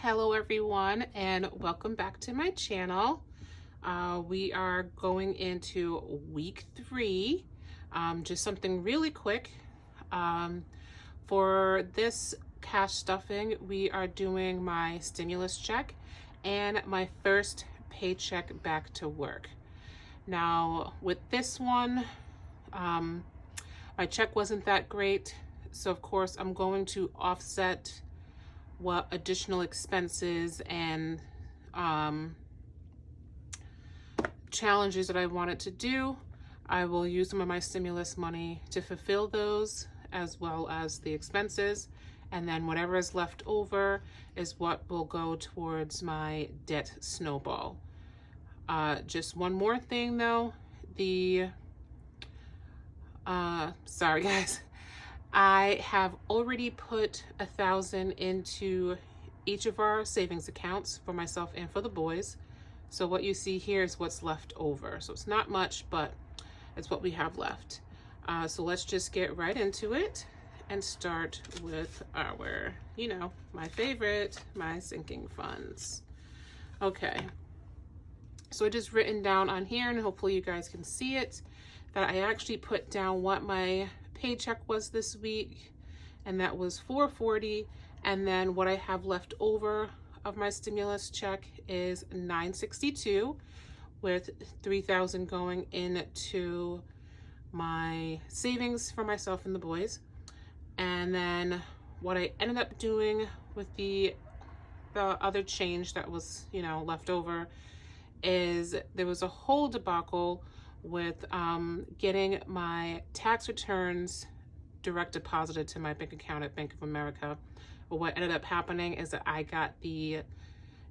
Hello everyone, and welcome back to my channel. We are going into week 3. Just something really quick. For this cash stuffing, we are doing my stimulus check and my first paycheck back to work. Now with this one, my check wasn't that great, so of course I'm going to offset what additional expenses and challenges that I wanted to do. I will use some of my stimulus money to fulfill those, as well as the expenses, and then whatever is left over is what will go towards my debt snowball. Just one more thing though, sorry guys, I have already put 1,000 into each of our savings accounts for myself and for the boys. So what you see here is what's left over. So it's not much, but it's what we have left. So let's just get right into it and start with our, my favorite, my sinking funds. Okay. So I just written down on here, and hopefully you guys can see it, that I actually put down what my paycheck was this week, and that was $440, and then what I have left over of my stimulus check is $962, with $3,000 going into my savings for myself and the boys. And then what I ended up doing with the other change that was left over is there was a whole debacle with getting my tax returns direct deposited to my bank account at Bank of America. But what ended up happening is that I got the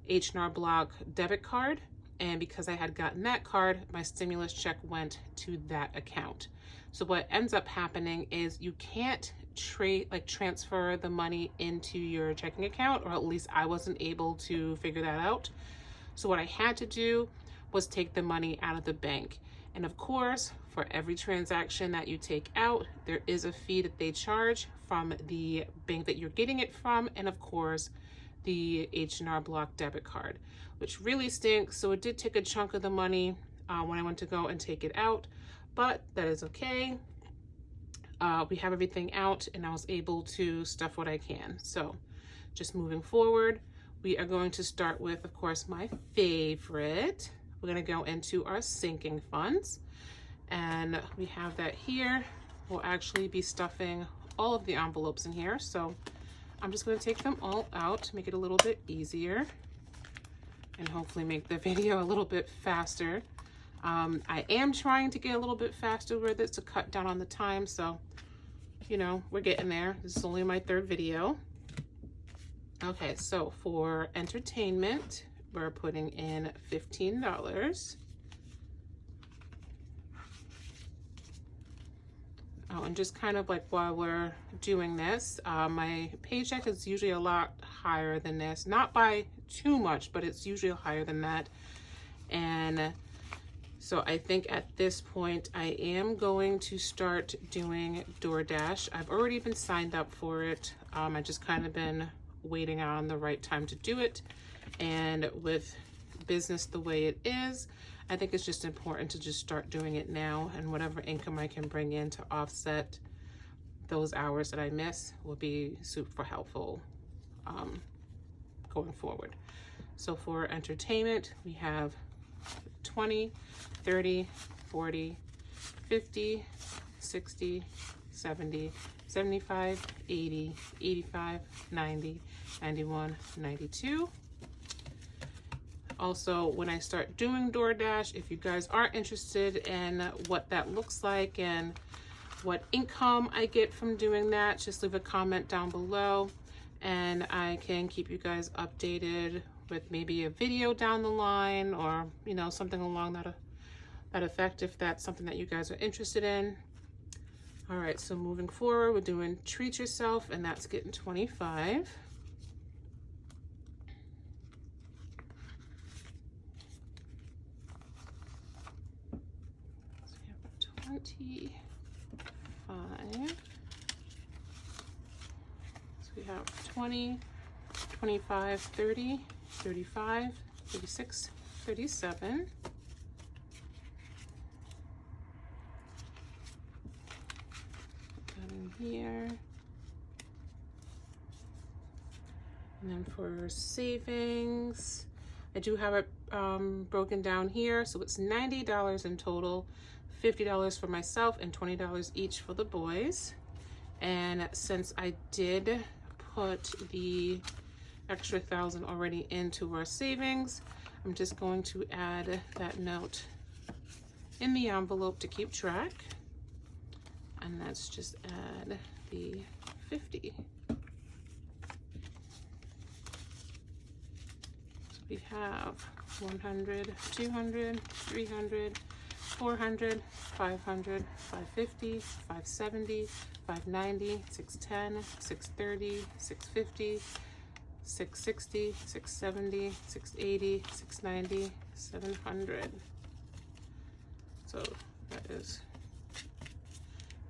H&R Block debit card, and because I had gotten that card, my stimulus check went to that account. So what ends up happening is you can't transfer the money into your checking account, or at least I wasn't able to figure that out. So what I had to do was take the money out of the bank. And of course, for every transaction that you take out, there is a fee that they charge from the bank that you're getting it from, and of course, the H&R Block debit card, which really stinks. So it did take a chunk of the money when I went to go and take it out, but that is okay. We have everything out, and I was able to stuff what I can. So just moving forward, we are going to start with, of course, my favorite. We're going to go into our sinking funds, and we have that here. We'll actually be stuffing all of the envelopes in here, so I'm just going to take them all out to make it a little bit easier and hopefully make the video a little bit faster. I am trying to get a little bit faster with this to cut down on the time, so we're getting there. This is only my 3rd video. Okay, so for entertainment, we're putting in $15. Oh, and just kind of like while we're doing this, my paycheck is usually a lot higher than this. Not by too much, but it's usually higher than that. And so I think at this point, I am going to start doing DoorDash. I've already been signed up for it. I just kind of been waiting on the right time to do it. And with business the way it is, I think it's just important to just start doing it now, and whatever income I can bring in to offset those hours that I miss will be super helpful going forward. So for entertainment, we have 20, 30, 40, 50, 60, 70, 75, 80, 85, 90, 91, 92. Also, when I start doing DoorDash, if you guys are interested in what that looks like and what income I get from doing that, just leave a comment down below, and I can keep you guys updated with maybe a video down the line, or something along that effect, if that's something that you guys are interested in. All right, so moving forward, we're doing treat yourself, and that's getting 25. So we have 25. So we have 20, 25, 30, 35, 36, 37. Put that in here. And then for savings, I do have it broken down here. So it's $90 in total, $50 for myself and $20 each for the boys. And since I did put the extra 1,000 already into our savings, I'm just going to add that note in the envelope to keep track. And let's just add the 50. So we have 100, 200, 300, 400, 500, 550, 570, 590, 610, 630, 650, 660, 670, 680, 690, 700. So that is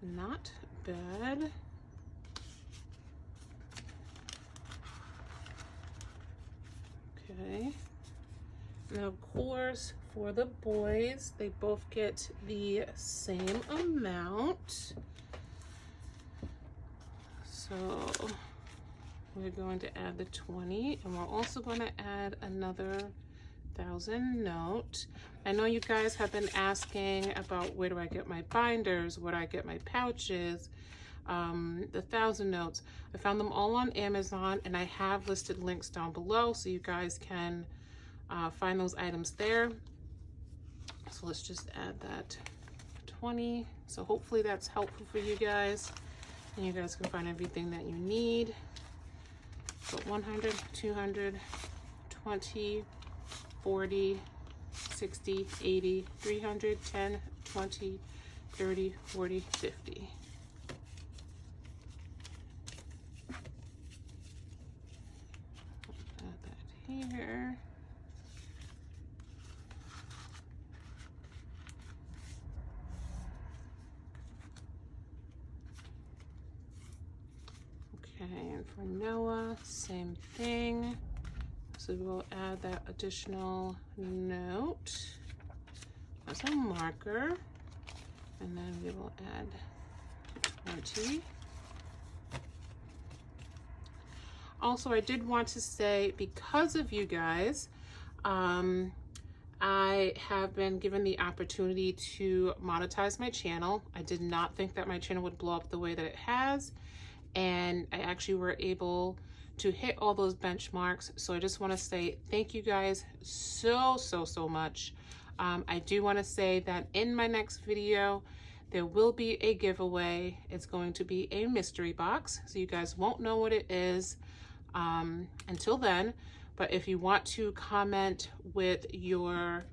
not bad. Okay. Now, of course, for the boys, they both get the same amount. So we're going to add the 20, and we're also going to add another 1,000 note. I know you guys have been asking about where do I get my binders, where do I get my pouches, the 1,000 notes. I found them all on Amazon, and I have listed links down below so you guys can find those items there. So let's just add that 20. So hopefully that's helpful for you guys, and you guys can find everything that you need. So 100, 200, 20, 40, 60, 80, 300, 10, 20, 30, 40, 50. Add that here. Okay, and for Noah, same thing. So we'll add that additional note as a marker, and then we will add 20. Also, I did want to say, because of you guys, I have been given the opportunity to monetize my channel. I did not think that my channel would blow up the way that it has, and I actually were able to hit all those benchmarks. So I just want to say thank you guys so much. I do want to say that in my next video there will be a giveaway. It's going to be a mystery box, so you guys won't know what it is until then. But if you want to comment with your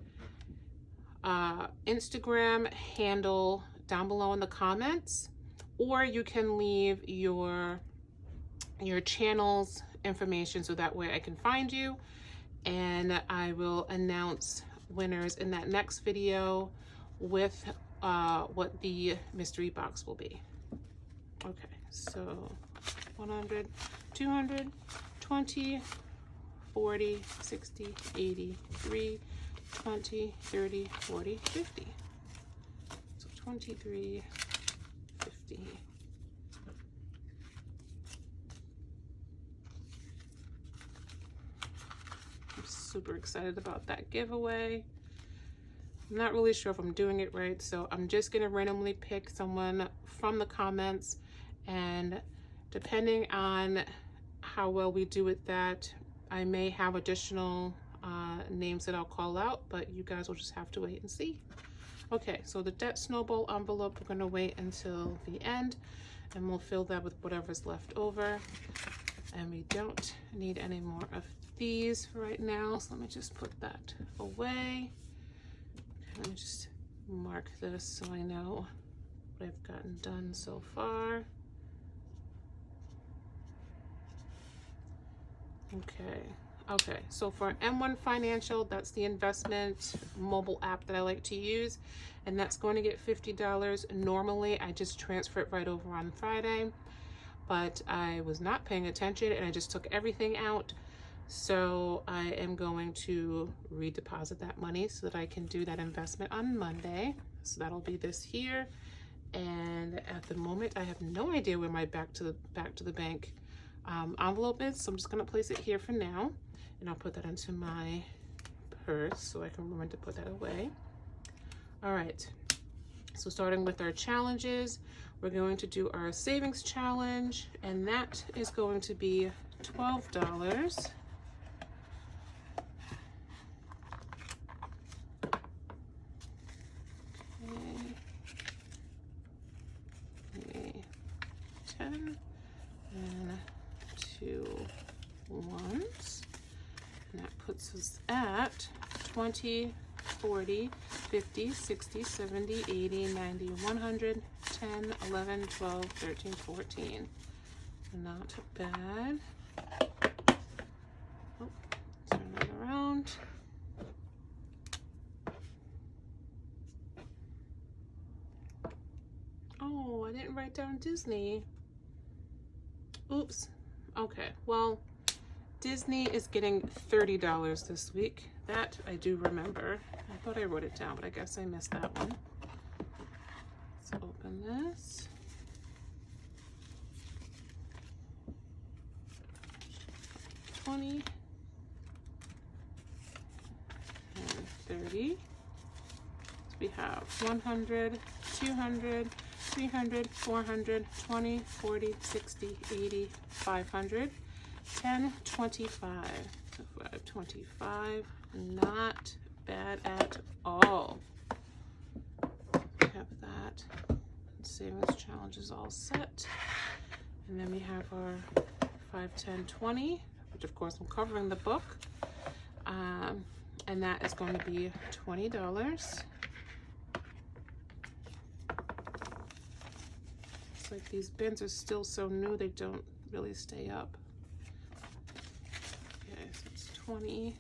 Instagram handle down below in the comments, or you can leave your channel's information so that way I can find you, and I will announce winners in that next video with what the mystery box will be. Okay, so 100, 200, 20, 40, 60, 80, 3, 20, 30, 40, 50. So 23, 50. I'm super excited about that giveaway. I'm not really sure if I'm doing it right, so I'm just gonna randomly pick someone from the comments, and depending on how well we do with that, I may have additional names that I'll call out, but you guys will just have to wait and see. Okay, so the debt snowball envelope, we're gonna wait until the end, and we'll fill that with whatever's left over. And we don't need any more of these right now, so let me just put that away. Okay, let me just mark this so I know what I've gotten done so far. Okay, so for M1 Financial, that's the investment mobile app that I like to use, and that's going to get $50. Normally, I just transfer it right over on Friday, but I was not paying attention and I just took everything out. So I am going to redeposit that money so that I can do that investment on Monday. So that'll be this here. And at the moment, I have no idea where my back to the bank envelope is. So I'm just gonna place it here for now. And I'll put that into my purse so I can remember to put that away. All right, so starting with our challenges, we're going to do our savings challenge, and that is going to be $12. Okay, 10 and 2 ones, and that puts us at 20, 40, 50, 60, 70, 80, 90, 100, 10, 11, 12, 13, 14. Not bad. Oh, turn that around. Oh, I didn't write down Disney. Oops. Okay, well, Disney is getting $30 this week. That I do remember. I thought I wrote it down, but I guess I missed that one. Let's open this. $20 and $30. So we have 100, 200, 300, 400, 20, 40, 60, 80, 500, 10, 25. 25, not bad at all. We have that. Savings challenge is all set. And then we have our 5, 10, 20, which of course I'm covering the book. And that is going to be $20. It's like these bins are still so new, they don't really stay up. Okay, so it's 20.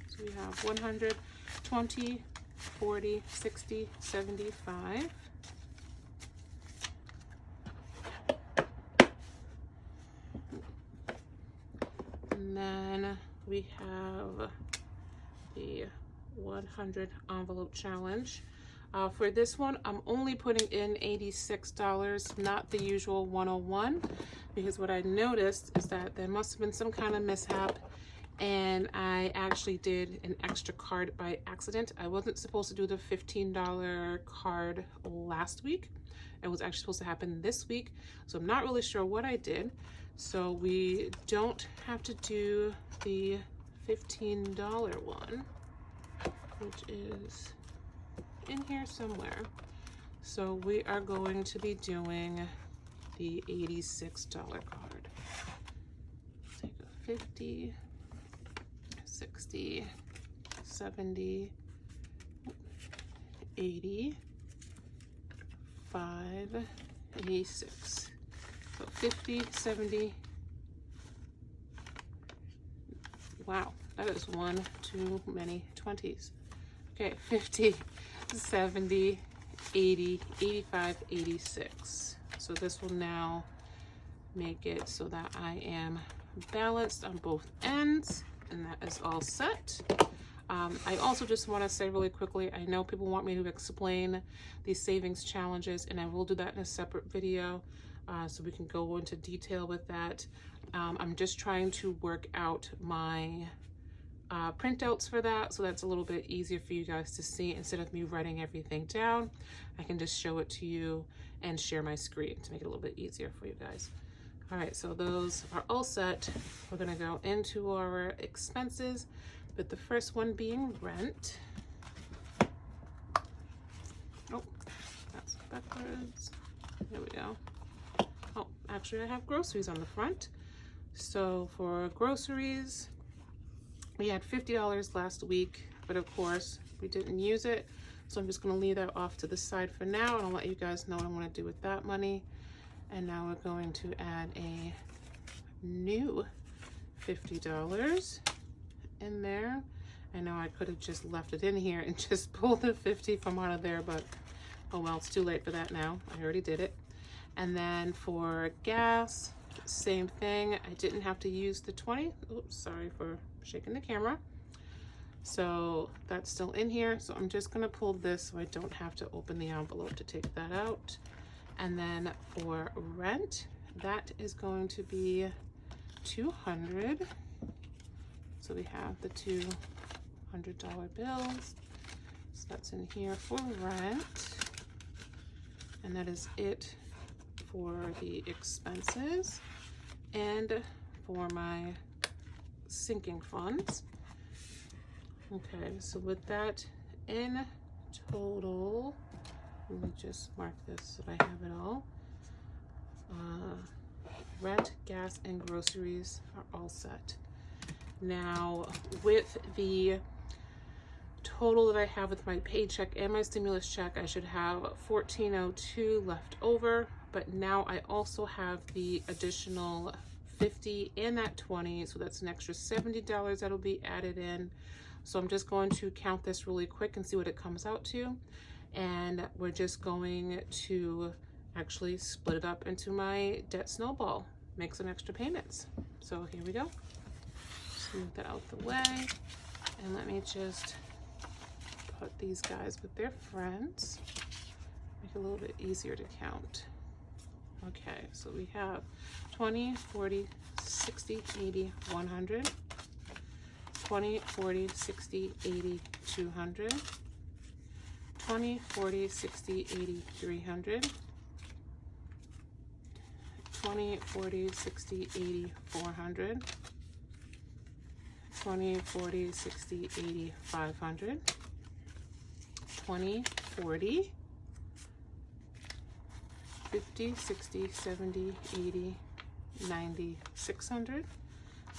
So we have 100, 20, 40, 60, 75. And then we have the 100 envelope challenge. For this one, I'm only putting in $86, not the usual 101, because what I noticed is that there must have been some kind of mishap, and I actually did an extra card by accident. I wasn't supposed to do the $15 card last week. It was actually supposed to happen this week, so I'm not really sure what I did. So we don't have to do the $15 one, which is in here somewhere. So we are going to be doing the $86 card. Take a 50, 60, 70, 80, 5, 86. So 50, 70. Wow, that is one too many 20s. Okay, 50, 70, 80, 85, 86. So this will now make it so that I am balanced on both ends, and that is all set. I also just want to say really quickly, I know people want me to explain these savings challenges, and I will do that in a separate video so we can go into detail with that. I'm just trying to work out my printouts for that, so that's a little bit easier for you guys to see. Instead of me writing everything down, I can just show it to you and share my screen to make it a little bit easier for you guys. All right, so those are all set. We're gonna go into our expenses, with the first one being rent. Oh, that's backwards. There we go. Oh, actually I have groceries on the front. So for groceries, we had $50 last week, but of course we didn't use it. So I'm just gonna leave that off to the side for now, and I'll let you guys know what I'm gonna do with that money. And now we're going to add a new $50 in there. I know I could have just left it in here and just pulled the 50 from out of there, but oh well, it's too late for that now. I already did it. And then for gas, Same thing. I didn't have to use the 20. Oops, sorry for shaking the camera. So that's still in here. So I'm just gonna pull this so I don't have to open the envelope to take that out. And then for rent, that is going to be $200. So we have the $200 bills. So that's in here for rent. And that is it for the expenses and for my sinking funds. Okay, so with that in total, let me just mark this so I have it all. Rent, gas, and groceries are all set. Now, with the total that I have with my paycheck and my stimulus check, I should have $1402 left over, but now I also have the additional 50 and that 20, so that's an extra $70 that'll be added in. So I'm just going to count this really quick and see what it comes out to, and we're just going to actually split it up into my debt snowball, make some extra payments. So here we go. Just move that out the way, and let me just put these guys with their friends, make it a little bit easier to count. Okay, so we have 20, 40, 60, 80, 100, 20, 40, 60, 80, 200, 20, 40, 60, 80, 300, 20, 40, 60, 80, 400, 20, 40, 60, 80, 500, 20, 40, 50, 60, 70, 80, 90, 600,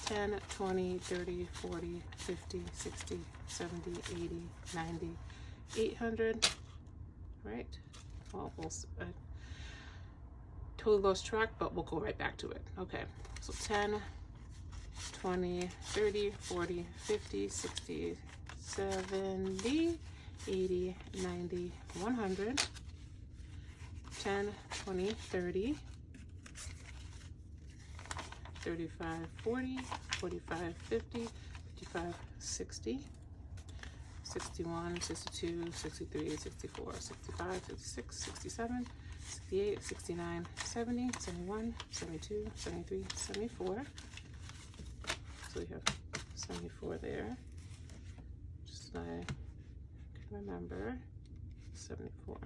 10, 20, 30, 40, 50, 60, 70, 80, 90, 800, right? Well, I totally lost track, but we'll go right back to it. Okay, so 10, 20, 30, 40, 50, 60, 70, 80, 90, 100, 10, 20, 30, 35, 40, 45, 50, 55, 60, 61, 62, 63, 64, 65, 66, 67, 68, 69, 70, 71, 72, 73, 74. So we have 74 there. Just so I can remember, 74.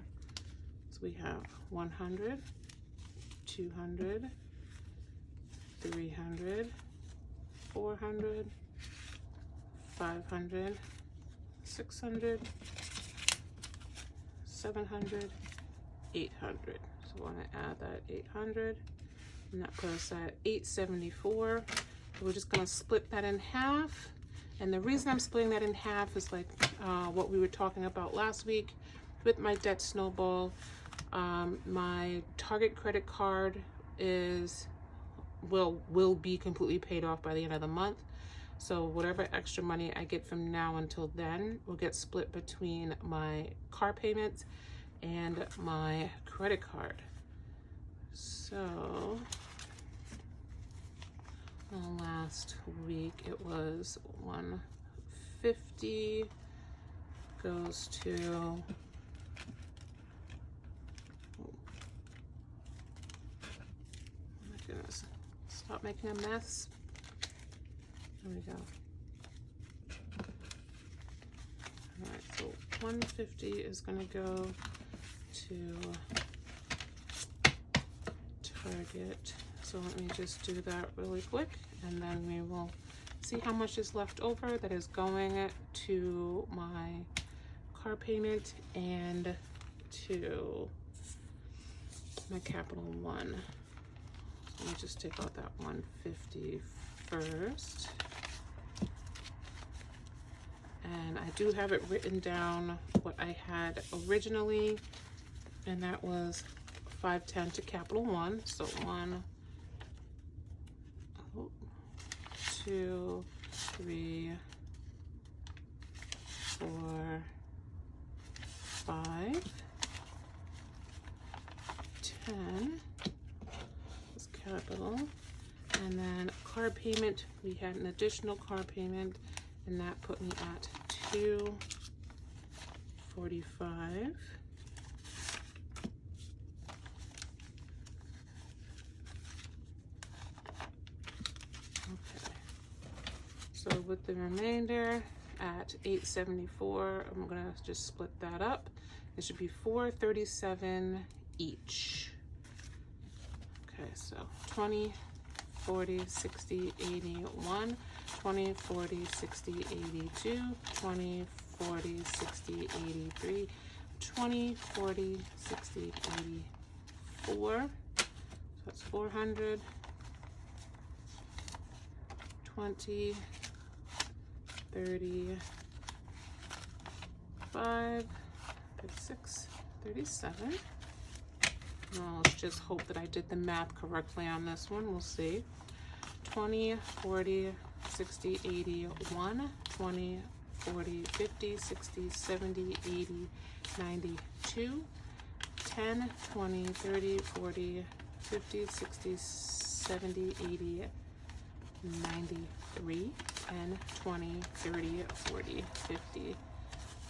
So we have 100, 200, 300, 400, 500, 600, 700, 800. So I want to add that 800, and that puts us at 874. So we're just going to split that in half. And the reason I'm splitting that in half is like what we were talking about last week with my debt snowball. My Target credit card will be completely paid off by the end of the month. So whatever extra money I get from now until then will get split between my car payments and my credit card. So last week it was 150 goes to, oh my goodness, stop making a mess. There we go. All right, so 150 is going to go to Target. So let me just do that really quick, and then we will see how much is left over that is going to my car payment and to my Capital One. Let me just take out that 150 first. And I do have it written down what I had originally, and that was 510 to Capital One. So 1, 2, 3, 4, 5, 10 is Capital. car payment, we had an additional car payment, and that put me at $245. Okay, so with the remainder at $874, I'm gonna just split that up. It should be $437 each. Okay, so 20, 40, 60, 81, 20, 40, 60, 82, 20, 40, 60, 83, 20, 40, 60, 84. So that's 400. 20, 35, 36, 37. Well, let's just hope that I did the math correctly on this one. We'll see. 20, 40, 60, 81, 20, 40, 50, 60, 70, 80, 92, 10, 20, 30, 40, 50, 60, 70, 80, 93, 10, 20, 30, 40, 50,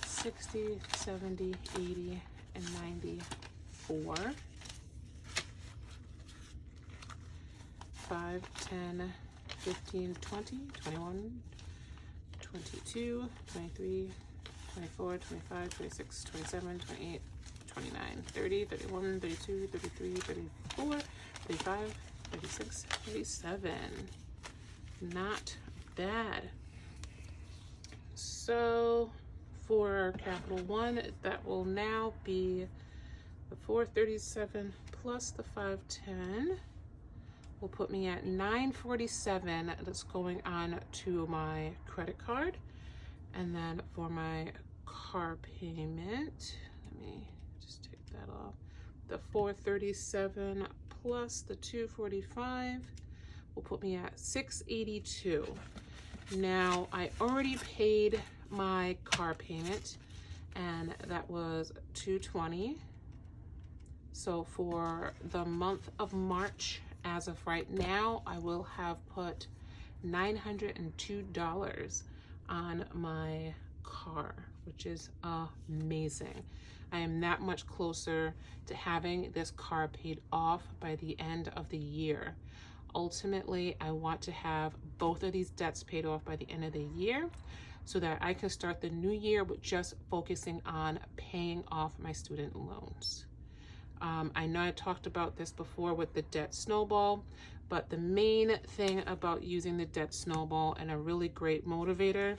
60, 70, 80, and 94. 5, 10, 15, 20, 21, 22, 23, 24, 25, 26, 27, 28, 29, 30, 31, 32, 33, 34, 35, 36, 37. Not bad. So for capital one, that will now be the 437 plus the 510 will put me at 947. That's going on to my credit card. And then for my car payment, let me just take that off. The 437 plus the 245 will put me at 682. Now I already paid my car payment, and that was 220. So for the month of March, as of right now, I will have put $902 on my car, which is amazing. I am that much closer to having this car paid off by the end of the year. Ultimately, I want to have both of these debts paid off by the end of the year so that I can start the new year with just focusing on paying off my student loans. I know I talked about this before with the debt snowball, but the main thing about using the debt snowball and a really great motivator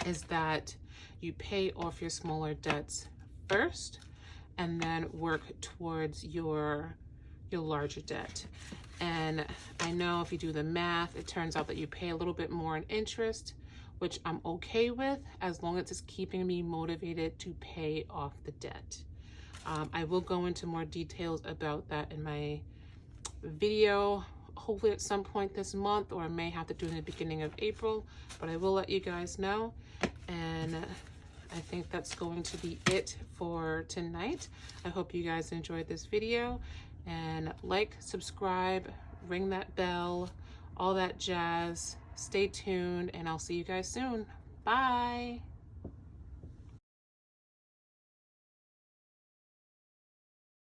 is that you pay off your smaller debts first and then work towards your larger debt. And I know if you do the math, it turns out that you pay a little bit more in interest, which I'm okay with as long as it's keeping me motivated to pay off the debt. I will go into more details about that in my video, hopefully at some point this month, or I may have to do it in the beginning of April, but I will let you guys know. And I think that's going to be it for tonight. I hope you guys enjoyed this video, and like, subscribe, ring that bell, all that jazz. Stay tuned, and I'll see you guys soon. Bye.